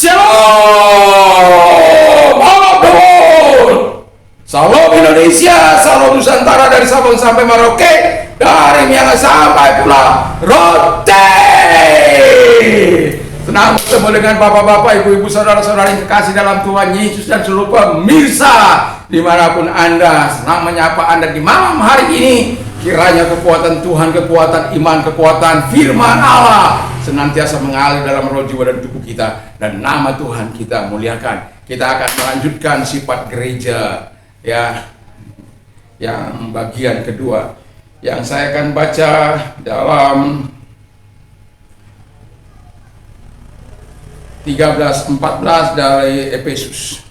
Shalom, Abdul. Salam Indonesia, salam Nusantara dari Sabang sampai Merauke, dari Miangas sampai Pulau Rote. Senang bertemu dengan bapak-bapak, ibu-ibu, saudara-saudara yang terkasih dalam Tuhan Yesus dan seluruh pemirsa dimanapun Anda. Senang menyapa Anda di malam hari ini. Kiranya kekuatan Tuhan, kekuatan iman, kekuatan firman Allah senantiasa mengalir dalam roh, jiwa, dan tubuh kita, dan nama Tuhan kita muliakan. Kita akan melanjutkan sifat gereja, ya, yang bagian kedua, yang saya akan baca dalam 13-14 dari Efesus.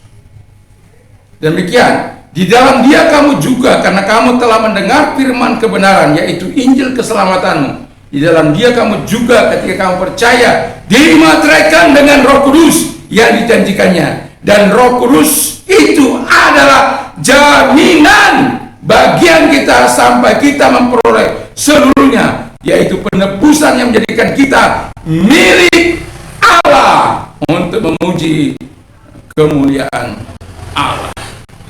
Demikian, di dalam Dia kamu juga, karena kamu telah mendengar firman kebenaran, yaitu Injil keselamatanmu. Di dalam Dia kamu juga, ketika kamu percaya, dimateraikan dengan Roh Kudus yang dijanjikannya. Dan Roh Kudus itu adalah jaminan bagian kita sampai kita memperoleh seluruhnya, yaitu penebusan yang menjadikan kita milik Allah untuk memuji kemuliaan Allah.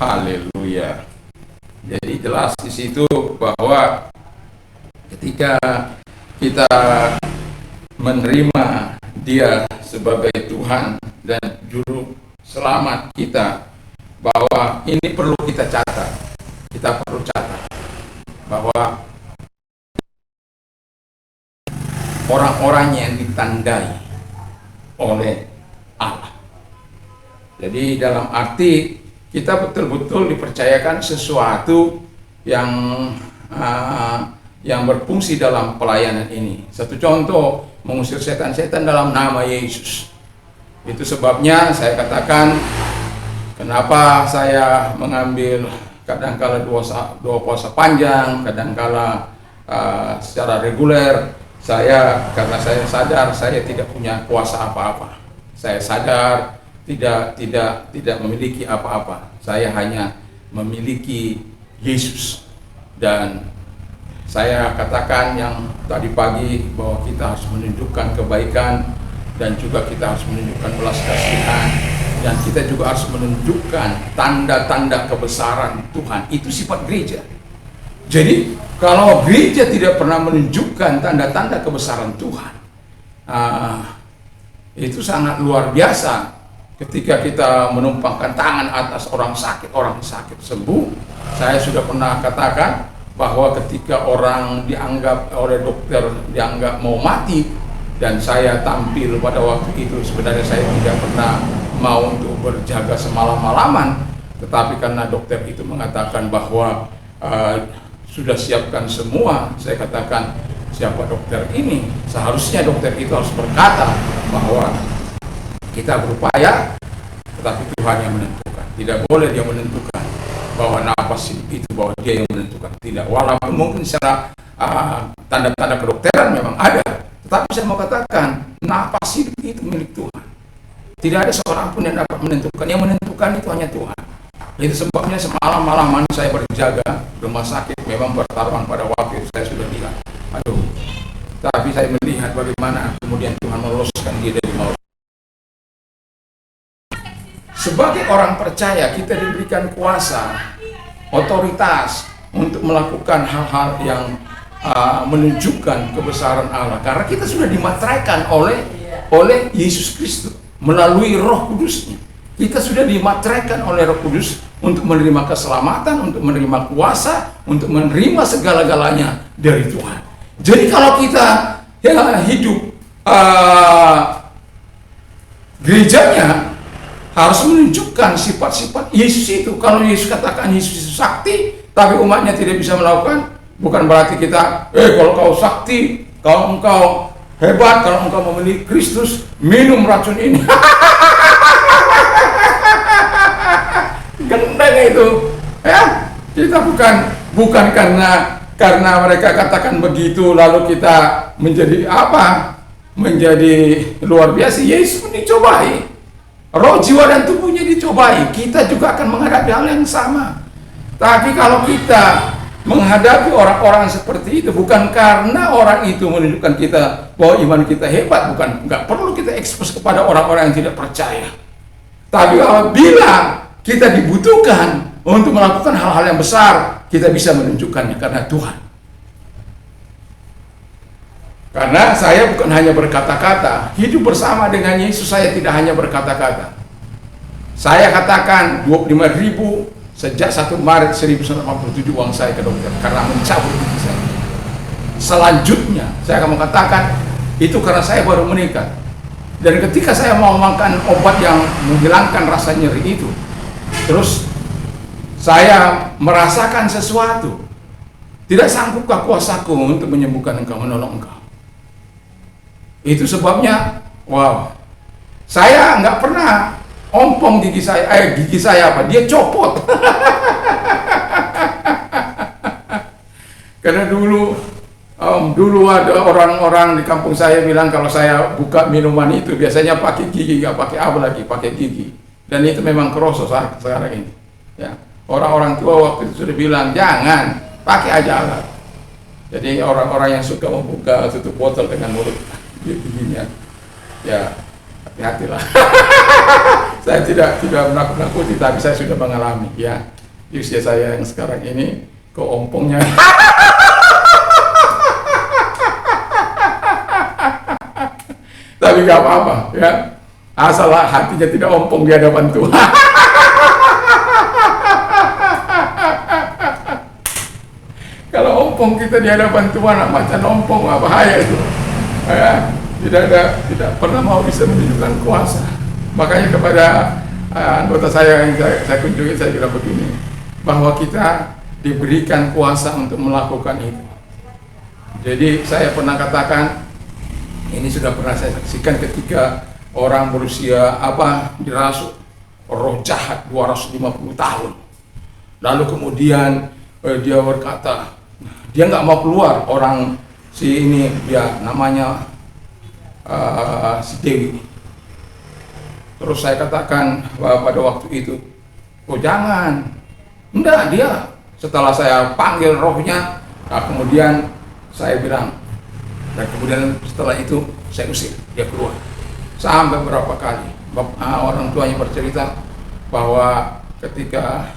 Haleluya. Jadi jelas di situ bahwa ketika kita menerima Dia sebagai Tuhan dan juru selamat kita, bahwa ini perlu kita catat. Kita perlu catat bahwa orang-orang yang ditandai oleh Allah. Jadi dalam arti kita betul-betul dipercayakan sesuatu yang berfungsi dalam pelayanan ini. Satu contoh, mengusir setan-setan dalam nama Yesus. Itu sebabnya saya katakan, kenapa saya mengambil kadangkala dua puasa panjang, kadangkala secara reguler. Karena saya sadar saya tidak punya kuasa apa-apa. Saya sadar tidak memiliki apa-apa. Saya hanya memiliki Yesus. Dan saya katakan yang tadi pagi bahwa kita harus menunjukkan kebaikan, dan juga kita harus menunjukkan belas kasihan, dan kita juga harus menunjukkan tanda-tanda kebesaran Tuhan. Itu sifat gereja. Jadi kalau gereja tidak pernah menunjukkan tanda-tanda kebesaran Tuhan, itu sangat luar biasa. Ketika kita menumpangkan tangan atas orang sakit sembuh. Saya sudah pernah katakan bahwa ketika orang dianggap oleh dokter dianggap mau mati, dan saya tampil pada waktu itu, sebenarnya saya tidak pernah mau untuk berjaga semalam-malaman, tetapi karena dokter itu mengatakan bahwa sudah siapkan semua, saya katakan, siapa dokter ini? Seharusnya dokter itu harus berkata bahwa kita berupaya, tetapi Tuhan yang menentukan. Tidak boleh dia menentukan bahwa napas itu bahwa dia yang menentukan. Tidak, walaupun mungkin secara tanda-tanda kedokteran memang ada, tetapi saya mau katakan napas itu milik Tuhan. Tidak ada seorang pun yang dapat menentukan. Yang menentukan itu hanya Tuhan. Itu sebabnya semalam-malaman saya berjaga rumah sakit. Memang pertaruhan pada waktu itu saya sudah lihat, tapi saya melihat bagaimana kemudian Tuhan meloloskan dia dari maut. Sebagai orang percaya, kita diberikan kuasa, otoritas untuk melakukan hal-hal yang menunjukkan kebesaran Allah, karena kita sudah dimateraikan oleh Yesus Kristus melalui Roh Kudusnya. Kita sudah dimateraikan oleh Roh Kudus untuk menerima keselamatan, untuk menerima kuasa, untuk menerima segala-galanya dari Tuhan. Jadi kalau kita hidup gerejanya harus menunjukkan sifat-sifat Yesus itu. Kalau Yesus katakan Yesus itu sakti, tapi umatnya tidak bisa melakukan, bukan berarti kita, kalau kau sakti, kalau engkau hebat, kalau engkau memiliki Kristus, minum racun ini. Gendeng itu, ya. Kita bukan karena mereka katakan begitu, lalu kita menjadi apa? Menjadi luar biasa. Yesus pun dicobai. Roh, jiwa, dan tubuhnya dicobai. Kita juga akan menghadapi hal yang sama. Tapi kalau kita menghadapi orang-orang seperti itu bukan karena orang itu menunjukkan kita bahwa iman kita hebat, bukan, nggak perlu kita ekspos kepada orang-orang yang tidak percaya. Tapi apabila kita dibutuhkan untuk melakukan hal-hal yang besar, kita bisa menunjukkannya karena Tuhan. Karena saya bukan hanya berkata-kata, hidup bersama dengan Yesus saya tidak hanya berkata-kata. Saya katakan 25.000 sejak 1 Maret 1987 uang saya ke dokter karena mencabut gigi saya. Selanjutnya saya akan mengatakan itu karena saya baru menikah. Dan ketika saya mau makan obat yang menghilangkan rasa nyeri itu, terus saya merasakan sesuatu. Tidak sanggupkah kuasaku untuk menyembuhkan engkau, menolong engkau. Itu sebabnya, wow, saya nggak pernah ompong gigi saya apa? Dia copot. Karena dulu ada orang-orang di kampung saya bilang kalau saya buka minuman itu biasanya pakai gigi, nggak pakai apa lagi, pakai gigi. Dan itu memang kerosot sekarang ini. Ya, orang-orang tua waktu itu sudah bilang jangan pakai aja alat. Jadi orang-orang yang suka membuka tutup botol dengan mulut giginya, ya hati-hatilah. Saya tidak menakut-nakuti, tapi saya sudah mengalami, ya, di usia saya yang sekarang ini kok ompongnya. Tapi nggak apa-apa, ya, asal hatinya tidak ompong di hadapan Tuhan. Kalau ompong kita di hadapan Tuhan, macan ompong, bahaya itu. Ya, tidak pernah mau bisa menunjukkan kuasa. Makanya kepada anggota saya yang saya kunjungi, saya bilang begini, bahwa kita diberikan kuasa untuk melakukan itu. Jadi saya pernah katakan, ini sudah pernah saya saksikan ketika orang berusia dirasuk roh jahat 250 tahun. Lalu kemudian dia berkata, dia nggak mau keluar, orang si ini, dia namanya si Dewi. Terus saya katakan pada waktu itu, oh jangan, enggak, dia setelah saya panggil rohnya, kemudian saya bilang, dan kemudian setelah itu saya usir dia keluar. Sampai berapa kali orang tuanya bercerita bahwa ketika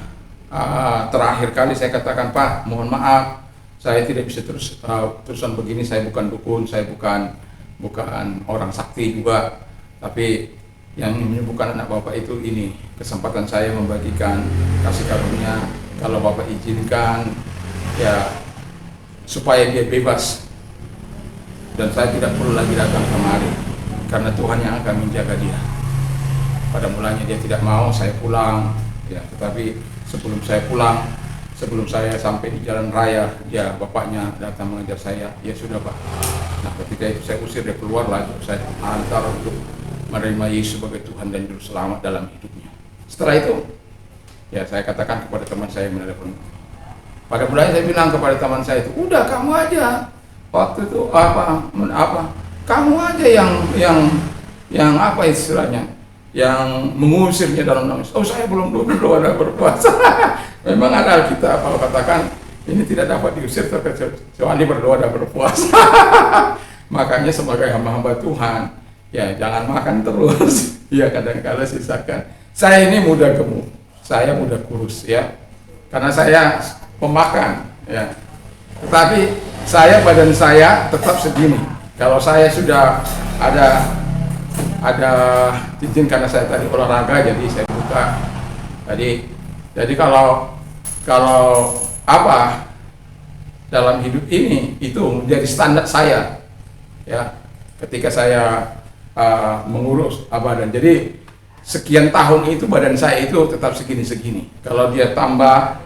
terakhir kali saya katakan, Pak, mohon maaf, saya tidak bisa terusan begini, saya bukan dukun, saya bukan orang sakti juga, tapi yang menyembuhkan anak Bapak itu ini kesempatan saya membagikan kasih karunia, kalau Bapak izinkan, ya, supaya dia bebas dan saya tidak perlu lagi datang kemari karena Tuhan yang akan menjaga dia. Pada mulanya dia tidak mau saya pulang, ya, tetapi sebelum saya sampai di jalan raya, dia bapaknya datang mengejar saya. Ya sudah, Pak. Nah, ketika itu saya usir dia keluar, lagi saya antar untuk menerima Yesus sebagai Tuhan dan Juru Selamat dalam hidupnya. Setelah itu, ya, saya katakan kepada teman saya yang menelepon. Pada mulanya saya bilang kepada teman saya itu, udah kamu aja. Waktu itu kamu aja yang apa istilahnya, yang mengusirnya dalam nama. Oh, saya belum ada berpuasa. Memang ada kita kalau katakan ini tidak dapat diusir kecuali berdoa dan berpuasa. Makanya sebagai hamba-hamba Tuhan, ya, jangan makan terus. Ya, kadang-kadang sisakan. Saya ini mudah gemuk, saya mudah kurus, ya, karena saya pemakan, ya. Tetapi badan saya tetap segini. Kalau saya sudah ada cincin karena saya tadi olahraga, jadi saya buka. Jadi kalau dalam hidup ini itu menjadi standar saya, ya, ketika saya mengurus badan. Jadi sekian tahun itu badan saya itu tetap segini. Kalau dia tambah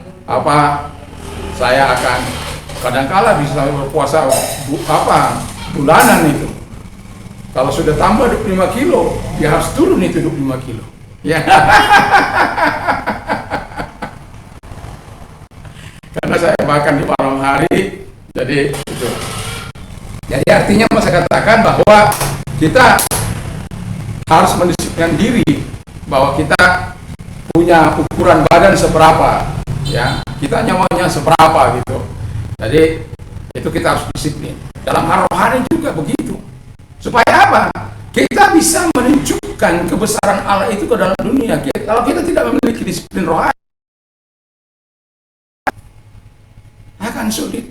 saya akan kadang-kala bisa berpuasa bulanan itu. Kalau sudah tambah 25 kilo, dia harus turun itu 25 kilo. Ya. Karena saya makan di malam hari, jadi itu. Jadi artinya saya katakan bahwa kita harus mendisiplinkan diri, bahwa kita punya ukuran badan seberapa. ya kita nyawanya seberapa gitu. Jadi itu kita harus disiplin. Dalam hal rohani juga begitu. Supaya apa? Kita bisa menunjukkan kebesaran Allah itu ke dalam dunia. Kalau kita tidak memiliki disiplin rohani, akan sulit.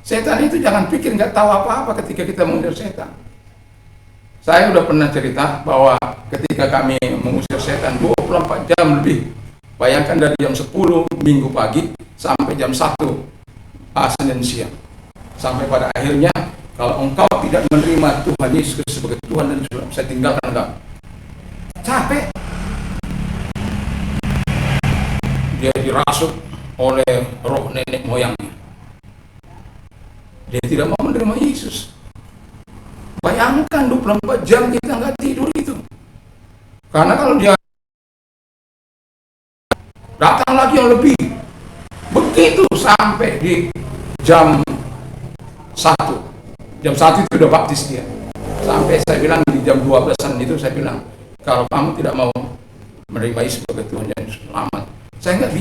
Setan itu jangan pikir nggak tahu apa-apa ketika kita mengusir setan. Saya udah pernah cerita bahwa ketika kami mengusir setan 24 jam lebih. Bayangkan dari jam 10 Minggu pagi sampai jam 1 Senin siang. Sampai pada akhirnya, kalau engkau tidak menerima Tuhan Yesus sebagai Tuhan dan Juru, saya tinggalkan engkau. Capek. Dia dirasuk oleh roh nenek moyangnya. Dia tidak mau menerima Yesus. Bayangkan 24 jam kita nggak tidur itu. Karena kalau dia datang lagi yang lebih, begitu sampai di jam 1 itu udah baptis dia. Sampai saya bilang di jam 12-an itu saya bilang, kalau kamu tidak mau menerima Yesus sebagai Tuhan dan Selamat, saya nggak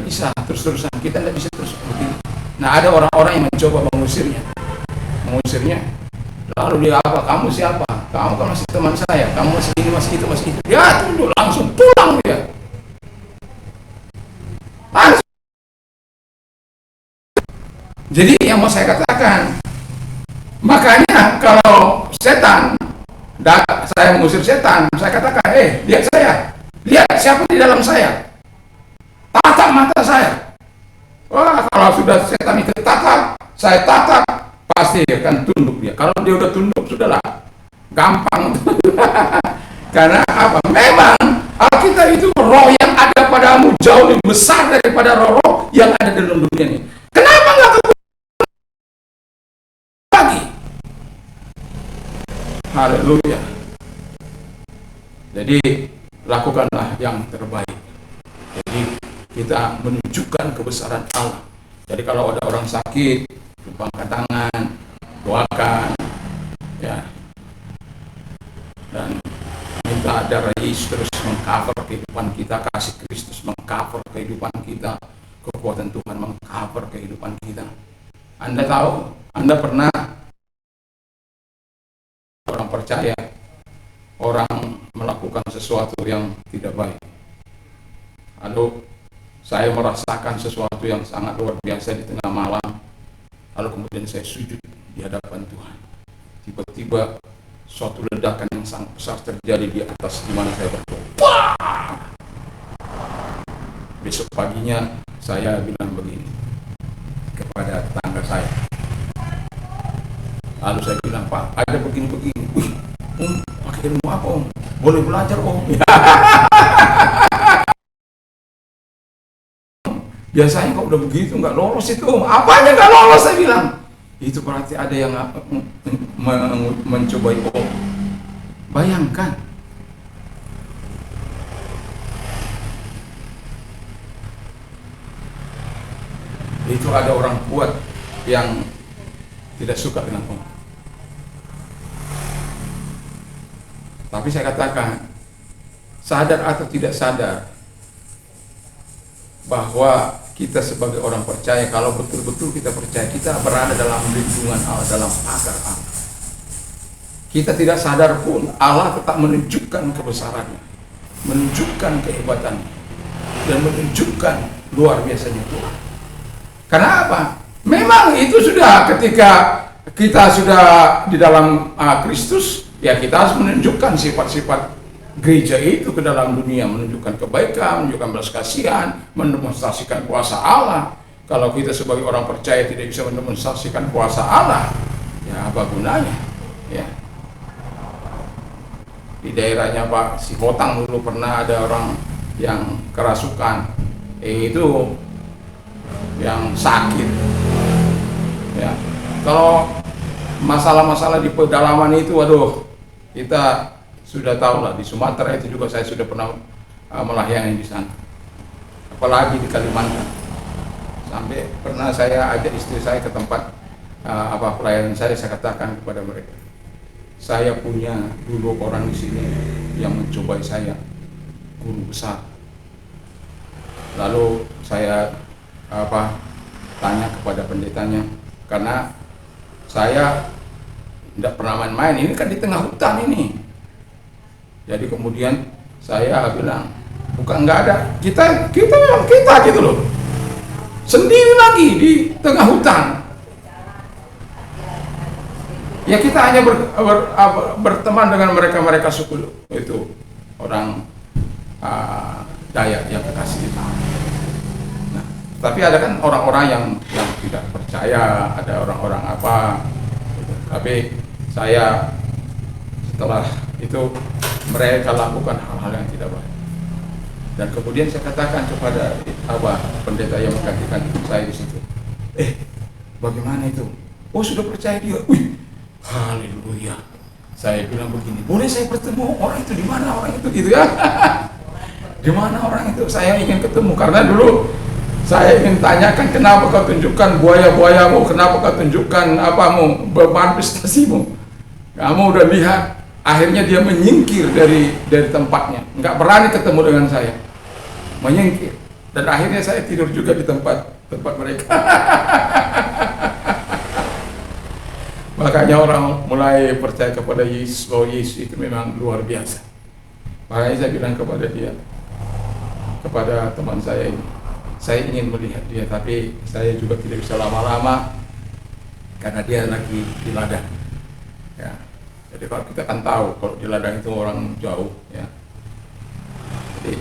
bisa terus-terusan, kita nggak bisa terus begini. Nah, ada orang-orang yang mencoba mengusirnya, lalu dia apa? Kamu siapa? Kamu kan masih teman saya, kamu masih ini, masih itu, masih itu. Dia tunduk, langsung pulang dia. Jadi yang mau saya katakan, makanya kalau setan, saya mengusir setan, saya katakan, lihat saya, lihat siapa di dalam saya, tatap mata saya. Wah, kalau sudah setan itu tatap, saya tatap, pasti akan tunduk dia. Kalau dia udah tunduk, sudahlah, gampang. Karena apa? Memang Alkitab itu roh yang ada padamu jauh lebih besar daripada roh-roh yang ada dalam dunia ini. Kenapa nggak lagi? Haleluya. Jadi lakukanlah yang terbaik. Jadi kita menunjukkan kebesaran Allah. Jadi kalau ada orang sakit, tumpangkan tangan, doakan, ya, dan minta darah Yesus terus mengcover kehidupan kita, kasih Kristus mengcover kehidupan kita, kekuatan Tuhan mengcover kehidupan kita. Anda tahu, Anda pernah orang percaya, orang melakukan sesuatu yang tidak baik, lalu saya merasakan sesuatu yang sangat luar biasa di tengah malam, lalu kemudian saya sujud di hadapan Tuhan. Tiba-tiba suatu ledakan yang sangat besar terjadi di atas di mana saya berdoa. Wah! Besok paginya saya bilang begini kepada tetangga saya. Lalu saya bilang, Pak, ada begini-begini. Wih, pakai ilmu apa, Om? Boleh belajar, Om. Biasanya kok udah begitu, nggak lolos itu, Om. Apanya nggak lolos, saya bilang. Itu berarti ada yang mencobai Om. Bayangkan. Itu ada orang kuat yang tidak suka dengan Om. Tapi saya katakan, sadar atau tidak sadar, bahwa kita sebagai orang percaya, kalau betul-betul kita percaya, kita berada dalam lindungan Allah, dalam pagar Allah. Kita tidak sadar pun, Allah tetap menunjukkan kebesarannya, menunjukkan kehebatannya, dan menunjukkan luar biasanya Tuhan. Karena apa? Memang itu sudah ketika kita sudah di dalam Kristus, ya kita harus menunjukkan sifat-sifat gereja itu ke dalam dunia, menunjukkan kebaikan, menunjukkan belas kasihan, mendemonstrasikan kuasa Allah. Kalau kita sebagai orang percaya tidak bisa mendemonstrasikan kuasa Allah, ya apa gunanya? Ya. Di daerahnya Pak Sipotang dulu pernah ada orang yang kerasukan, itu yang sakit. Ya. Kalau masalah-masalah di pedalaman itu, waduh, kita sudah tahu lah, di Sumatera itu juga saya sudah pernah melayani di sana, apalagi di Kalimantan. Sampai pernah saya ajak istri saya ke tempat pelayanan saya katakan kepada mereka, saya punya dulu orang di sini yang mencobai saya, guru besar. Lalu saya tanya kepada pendetanya, karena saya tidak pernah main-main, ini kan di tengah hutan ini. Jadi kemudian saya bilang, bukan, nggak ada, kita gitu loh, sendiri lagi di tengah hutan. Ya kita hanya berteman dengan mereka suku itu orang Dayak yang kekasih kita. Nah, tapi ada kan orang-orang yang tidak percaya, ada orang-orang gitu. Tapi saya setelah itu mereka lakukan hal-hal yang tidak baik. Dan kemudian saya katakan kepada pendeta yang menggantikan saya di situ, bagaimana itu? Oh, sudah percaya dia. Wih, haleluya. Saya bilang begini, boleh saya bertemu orang itu, di mana orang itu, gitu ya? Di mana orang itu? Saya ingin ketemu, karena dulu saya ingin tanyakan, kenapa kau tunjukkan buaya-buayamu, kenapa kau tunjukkan manifestasimu. Kamu udah lihat, akhirnya dia menyingkir dari tempatnya, nggak berani ketemu dengan saya, menyingkir. Dan akhirnya saya tidur juga di tempat mereka. Makanya orang mulai percaya kepada Yesus, bahwa Yesus itu memang luar biasa. Makanya saya bilang kepada dia, kepada teman saya ini, saya ingin melihat dia, tapi saya juga tidak bisa lama-lama karena dia lagi di ladang. Ya. Jadi kalau kita kan tahu kalau di ladang itu orang jauh, ya. Jadi,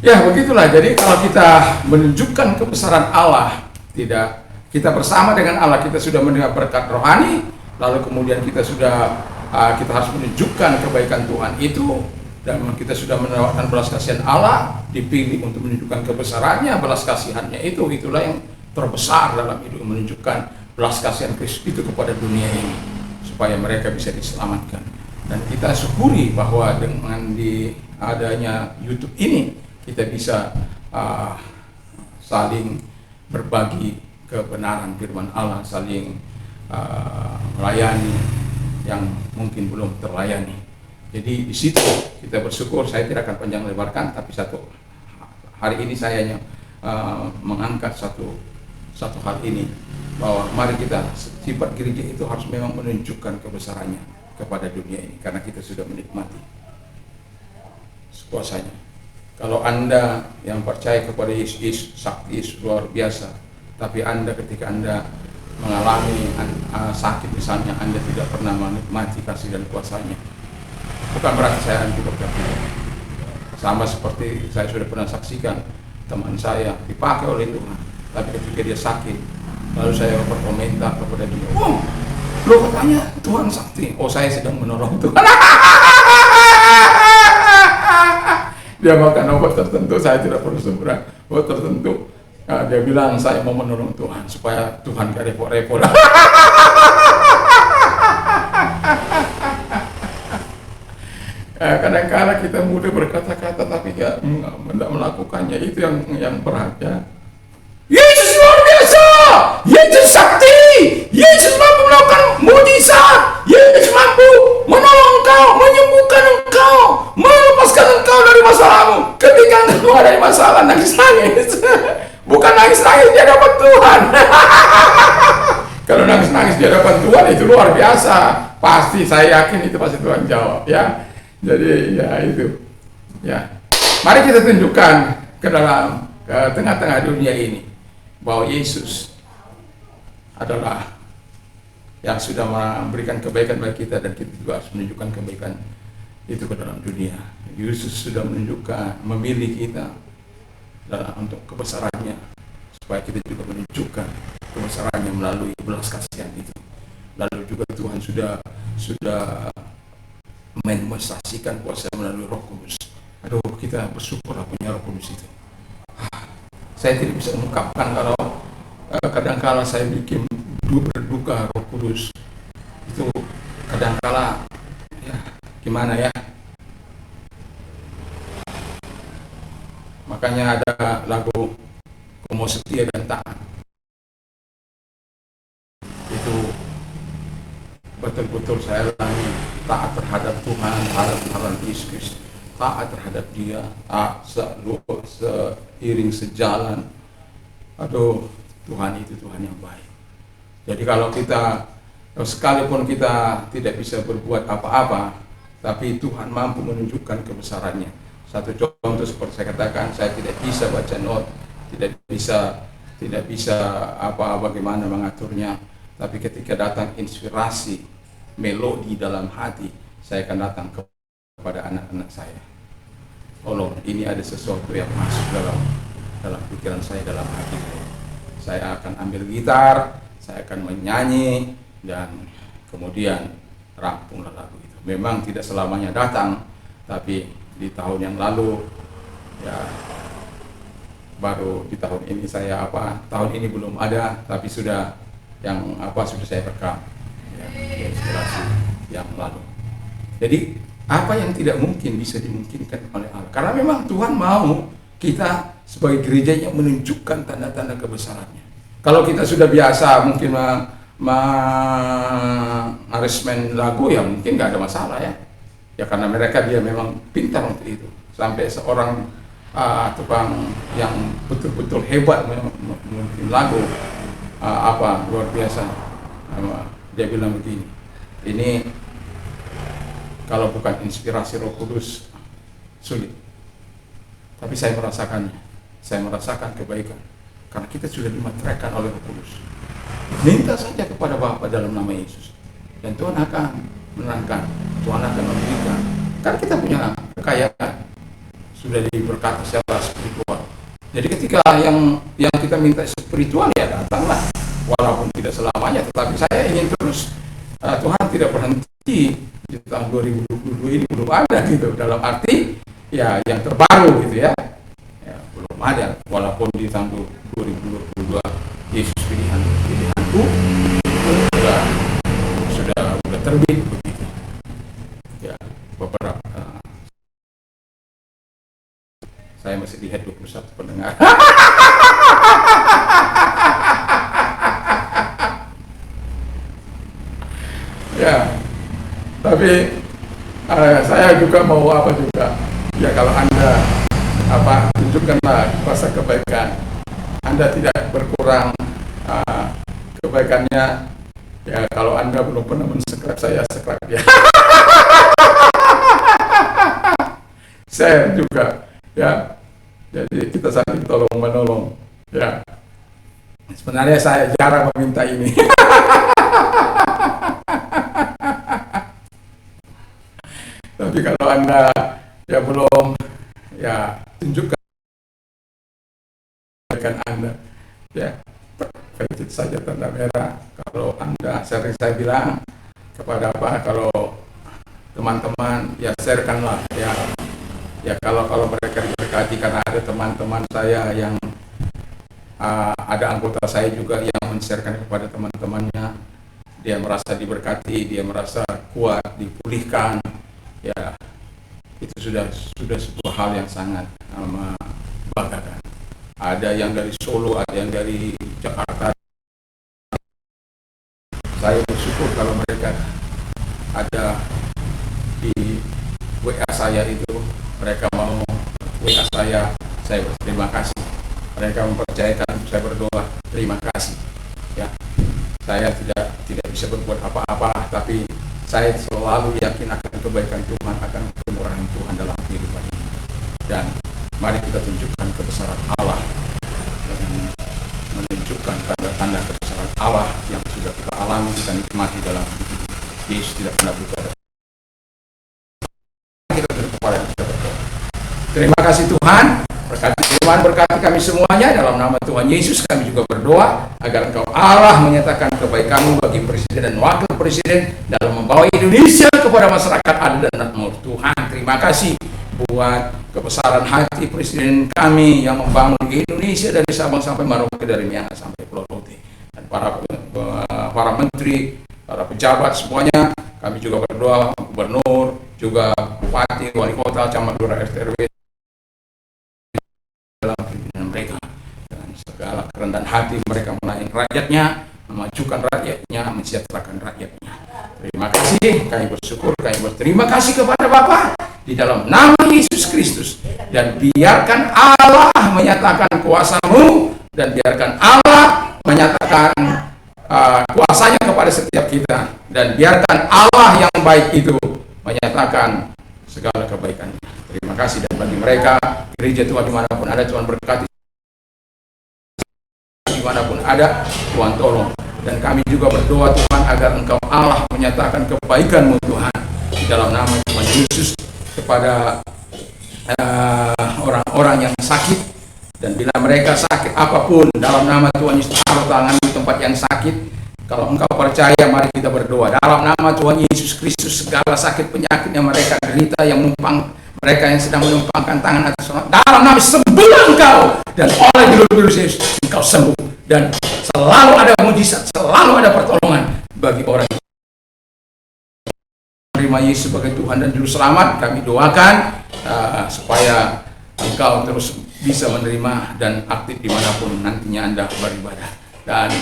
ya begitulah. Jadi kalau kita menunjukkan kebesaran Allah, kita bersama dengan Allah, kita sudah mendengar berkat rohani, lalu kemudian kita harus menunjukkan kebaikan Tuhan itu, dan kita sudah menawarkan belas kasihan Allah, dipilih untuk menunjukkan kebesarannya, belas kasihannya itulah yang terbesar dalam hidup, menunjukkan belas kasihan Kristus itu kepada dunia ini, supaya mereka bisa diselamatkan. Dan kita syukuri bahwa dengan adanya YouTube ini, kita bisa saling berbagi kebenaran firman Allah, saling melayani yang mungkin belum terlayani. Jadi di situ kita bersyukur. Saya tidak akan panjang lebarkan, tapi hari ini saya hanya mengangkat satu hal ini, bahwa mari kita, sifat gereja itu harus memang menunjukkan kebesarannya kepada dunia ini, karena kita sudah menikmati kuasanya. Kalau Anda yang percaya kepada Yesus, sakti Yesus luar biasa, tapi ketika Anda mengalami sakit misalnya, Anda tidak pernah menikmati kasih dan kuasanya. Bukan berarti saya anti berkat. Sama seperti saya sudah pernah saksikan teman saya dipakai oleh Tuhan, tapi ketika dia sakit, lalu saya berkomentar kepada dia, lo katanya Tuhan sakti. Oh, saya sedang menolong Tuhan. Dia makan obat tertentu, saya tidak perlu seberang obat tertentu. Nah, dia bilang saya mau menolong Tuhan supaya Tuhan gak repot-repot. Kadang-kadang kita mudah berkata-kata tapi tidak melakukannya, itu yang berat, ya. Yesus luar biasa, Yesus sakti, Yesus mampu melakukan mujizat, Yesus mampu menolong engkau, menyembuhkan engkau, melepaskan engkau dari masalahmu. Ketika engkau keluar dari masalah, nangis-nangis. Bukan nangis-nangis di hadapan Tuhan. Kalau nangis-nangis di hadapan Tuhan itu luar biasa. Pasti, saya yakin itu pasti Tuhan jawab, ya. Jadi ya itu, ya. Mari kita tunjukkan ke tengah-tengah dunia ini bahwa Yesus adalah yang sudah memberikan kebaikan bagi kita, dan kita juga harus menunjukkan kebaikan itu ke dalam dunia. Yesus sudah memilih kita untuk kebesarannya, supaya kita juga menunjukkan kebesarannya melalui belas kasihan itu. Lalu juga Tuhan sudah memanifestasikan kuasa melalui Roh Kudus. Aduh, kita bersyukur punya Roh Kudus itu. Saya tidak bisa mengungkapkan kalau kadang-kala saya bikin berduka Roh Kudus itu, kadang-kala ya gimana ya. Makanya ada lagu Komo Setia dan Taat. Itu betul-betul saya lagi taat terhadap Tuhan, terhadap Yesus Kristus. taat terhadap dia, seiring sejalan. Aduh, Tuhan itu Tuhan yang baik. Jadi kalau kita, sekalipun kita tidak bisa berbuat apa-apa, tapi Tuhan mampu menunjukkan kebesarannya. Satu contoh seperti saya katakan, saya tidak bisa baca not, tidak bisa bagaimana mengaturnya. Tapi ketika datang inspirasi, melodi dalam hati, saya akan datang kepada anak-anak saya. Tolong, ini ada sesuatu yang masuk dalam pikiran saya, dalam hati saya. Saya akan ambil gitar, saya akan menyanyi, dan kemudian rampunglah lagu itu. Memang tidak selamanya datang, tapi di tahun yang lalu, ya baru di tahun ini tahun ini belum ada, tapi sudah sudah saya rekam, ya, inspirasi yang lalu. Jadi apa yang tidak mungkin bisa dimungkinkan oleh Allah. Karena memang Tuhan mau kita sebagai gerejanya menunjukkan tanda-tanda kebesarannya. Kalau kita sudah biasa mungkin aransemen lagu, ya mungkin nggak ada masalah ya. Ya karena dia memang pintar untuk itu. Sampai seorang tukang yang betul-betul hebat memimpin lagu, luar biasa. Dia bilang begini, ini kalau bukan inspirasi Roh Kudus, sulit. Tapi saya merasakannya. Saya merasakan kebaikan. Karena kita sudah dimateraikan oleh Roh Kudus. Minta saja kepada Bapa dalam nama Yesus. Dan Tuhan akan menenangkan. Tuhan akan memberikan. Karena kita punya kekayaan. Sudah diberkati secara spiritual. Jadi ketika yang kita minta spiritual, ya datanglah. Walaupun tidak selamanya. Tetapi saya ingin terus. Tuhan tidak berhenti. Di tahun 2022 ini belum ada gitu, dalam arti ya yang terbaru gitu ya, belum ada. Walaupun di tahun 2022 Yesus pilihanku sudah terbit begitu ya. Beberapa saya masih lihat 21 pendengar. Ya, tapi saya juga mau ya, kalau Anda tunjukkanlah kuasa kebaikan Anda, tidak berkurang kebaikannya. Ya kalau Anda belum pernah men-subscribe saya, subscribe ya. Share juga ya, jadi kita saling tolong menolong ya. Sebenarnya saya jarang meminta ini. Tapi kalau Anda ya belum, ya tunjukkan Anda ya, pencet saja tanda merah. Kalau Anda, sering saya bilang kepada kalau teman-teman ya sharekanlah ya kalau mereka diberkati. Karena ada teman-teman saya yang ada anggota saya juga yang men-sharekan kepada teman-temannya. Dia merasa diberkati, dia merasa kuat, dipulihkan. Ya, itu sudah sebuah hal yang sangat membanggakan. Ada yang dari Solo, ada yang dari Jakarta. Saya bersyukur kalau mereka ada di WA saya itu, mereka mau WA saya berterima kasih. Mereka mempercayakan saya berdoa, terima kasih. Ya, saya tidak bisa berbuat apa-apa, tapi saya selalu yakin akan kebaikan Tuhan, akan kemurahan Tuhan dalam kehidupan ini. Dan mari kita tunjukkan kebesaran Allah dengan menunjukkan tanda-tanda kebesaran Allah yang sudah kita alami, kita nikmati dalam hidup ini. Yesus tidak pernah berubah. Kita beri kepada kita berdoa. Terima kasih Tuhan, berkati Tuhan, berkati kami semuanya. Dalam nama Tuhan Yesus kami juga berdoa agar Engkau Allah menyatakan kebaikan-Mu bagi Presiden dan Wakil Presiden dalam membawa Indonesia kepada masyarakat adil dan makmur. Tuhan, terima kasih buat kebesaran hati Presiden kami yang membangun Indonesia dari Sabang sampai Merauke, dari Miangas sampai Pulau Rote, dan para menteri, para pejabat semuanya. Kami juga berdoa gubernur, juga bupati, wali kota, camat, lurah, RT RW dalam pimpinan mereka, dengan segala kerendahan hati mereka melayani rakyatnya, memajukan rakyatnya, mensejahterakan rakyatnya. Terima kasih, kami bersyukur, kami berterima kasih kepada Bapa di dalam nama Yesus Dan biarkan Allah menyatakan kuasa-Mu, dan biarkan Allah menyatakan kuasanya kepada setiap kita, dan biarkan Allah yang baik itu menyatakan segala kebaikannya. Terima kasih. Dan bagi mereka gereja Tuhan dimanapun ada, Tuhan berkati, dimanapun ada Tuhan tolong. Dan kami juga berdoa Tuhan agar Engkau Allah menyatakan kebaikan-Mu Tuhan di dalam nama Tuhan Yesus kepada orang-orang yang sakit. Dan bila mereka sakit apapun, dalam nama Tuhan Yesus, taruh tangan di tempat yang sakit. Kalau engkau percaya, mari kita berdoa. Dalam nama Tuhan Yesus Kristus, segala sakit penyakit yang mereka derita, yang menumpang, mereka yang sedang menumpangkan tangan atas orang, dalam nama sembuhlah engkau, dan oleh juru Yesus engkau sembuh. Dan selalu ada mujizat, selalu ada pertolongan bagi orang yang menerima Yesus sebagai Tuhan dan Juru Selamat. Kami doakan supaya engkau terus bisa menerima dan aktif dimanapun nantinya Anda beribadah. Dan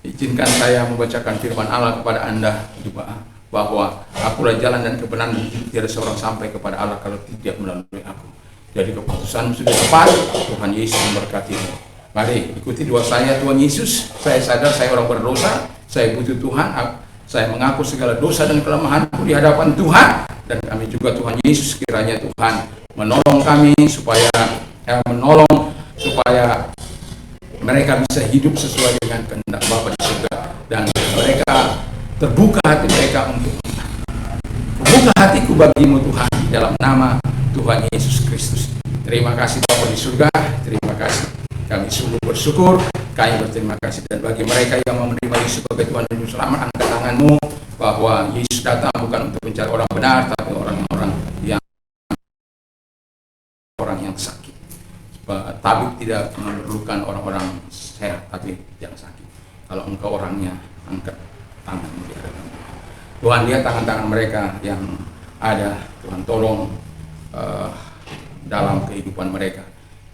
izinkan saya membacakan firman Allah kepada Anda juga, bahwa akulah jalan dan kebenaran, tiada seorang sampai kepada Allah kalau tidak melalui aku. Jadi keputusan sudah tepat. Tuhan Yesus memberkatimu. Mari ikuti doa saya. Tuhan Yesus, saya sadar saya orang berdosa, saya butuh Tuhan, saya mengaku segala dosa dan kelemahanku di hadapan Tuhan, dan kami juga Tuhan Yesus, kiranya Tuhan menolong kami supaya mereka bisa hidup sesuai dengan kehendak Bapa di surga, dan mereka terbuka hati mereka untuk Tuhan. Buka hatiku bagimu Tuhan, di dalam nama Tuhan Yesus Kristus. Terima kasih Bapa di surga, terima kasih. Kami sungguh bersyukur, kami berterima kasih. Dan bagi mereka yang mau menerima Yesus sebagai Tuhan dan Juru Selamat, angkat tanganmu, bahwa Yesus datang bukan untuk mencari orang benar, tapi orang yang sakit. Tabib tidak memerlukan orang-orang sehat, tapi yang sakit. Kalau engkau orangnya, angkat tanganmu di hadapan Tuhan. Lihat tangan-tangan mereka yang ada, Tuhan tolong dalam kehidupan mereka.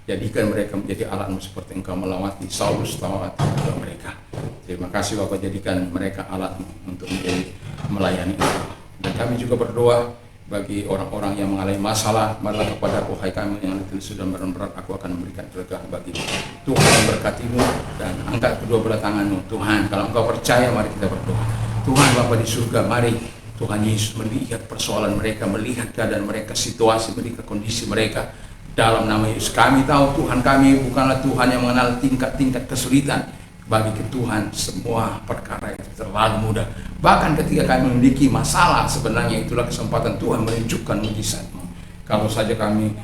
Jadikan mereka menjadi alat-Mu seperti Engkau melawati Saulus, melawati mereka. Terima kasih Bapak, jadikan mereka alat-Mu untuk menjadi melayani Engkau. Dan kami juga berdoa bagi orang-orang yang mengalami masalah, marilah kepada Tuhan kami yang letih sudah berat, aku akan memberikan berkah bagimu. Tuhan berkati-Mu, dan angkat kedua belah tangan-Mu. Tuhan, kalau Engkau percaya, mari kita berdoa. Tuhan Bapa di surga, mari Tuhan Yesus melihat persoalan mereka, melihat keadaan mereka, situasi mereka, kondisi mereka. Dalam nama Yesus, kami tahu Tuhan kami bukanlah Tuhan yang mengenal tingkat-tingkat kesulitan. Bagi Tuhan semua perkara itu terlalu mudah. Bahkan ketika kami memiliki masalah, sebenarnya itulah kesempatan Tuhan menunjukkan mujizat-Mu. Kalau saja kami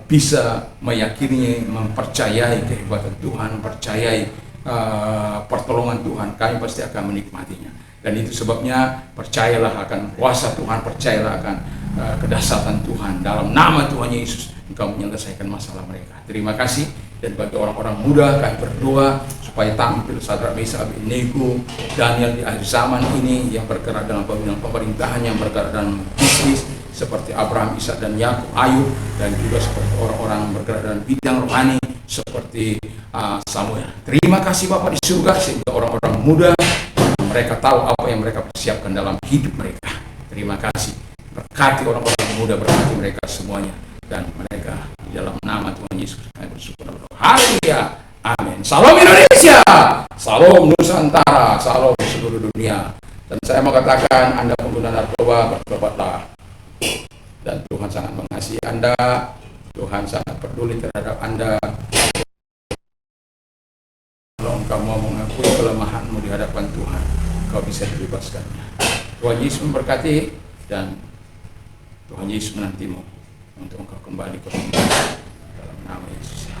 bisa meyakini, mempercayai kehebatan Tuhan, mempercayai pertolongan Tuhan, kami pasti akan menikmatinya. Dan itu sebabnya percayalah akan kuasa Tuhan, percayalah akan kedahsyatan Tuhan. Dalam nama Tuhan Yesus, Engkau menyelesaikan masalah mereka. Terima kasih. Dan bagi orang-orang muda, kami berdoa supaya tampil Sadrak, Mesak, Abednego, Daniel di akhir zaman ini, yang bergerak dalam bidang pemerintahan, yang bergerak dalam bisnis seperti Abraham, Ishak, dan Yakub, Ayub, dan juga seperti orang-orang yang bergerak dalam bidang rohani seperti Samuel. Terima kasih Bapak di surga, sehingga orang-orang muda mereka tahu apa yang mereka persiapkan dalam hidup mereka. Terima kasih. Berkati orang-orang muda, berkati mereka semuanya, dan mereka di dalam nama Tuhan Yesus kami bersyukur. Haleluya. Amin. Salam Indonesia, salam Nusantara, salam seluruh dunia. Dan saya mau katakan, Anda pengguna narkoba, bertobatlah. Dan Tuhan sangat mengasihi Anda. Tuhan sangat peduli terhadap Anda. Kalau engkau mau mengakui kelemahanmu di hadapan Tuhan, kau bisa dibebaskannya. Tuhan Yesus memberkati, dan Tuhan Yesus menantimu untuk engkau kembali ke rumah dalam nama Yesus.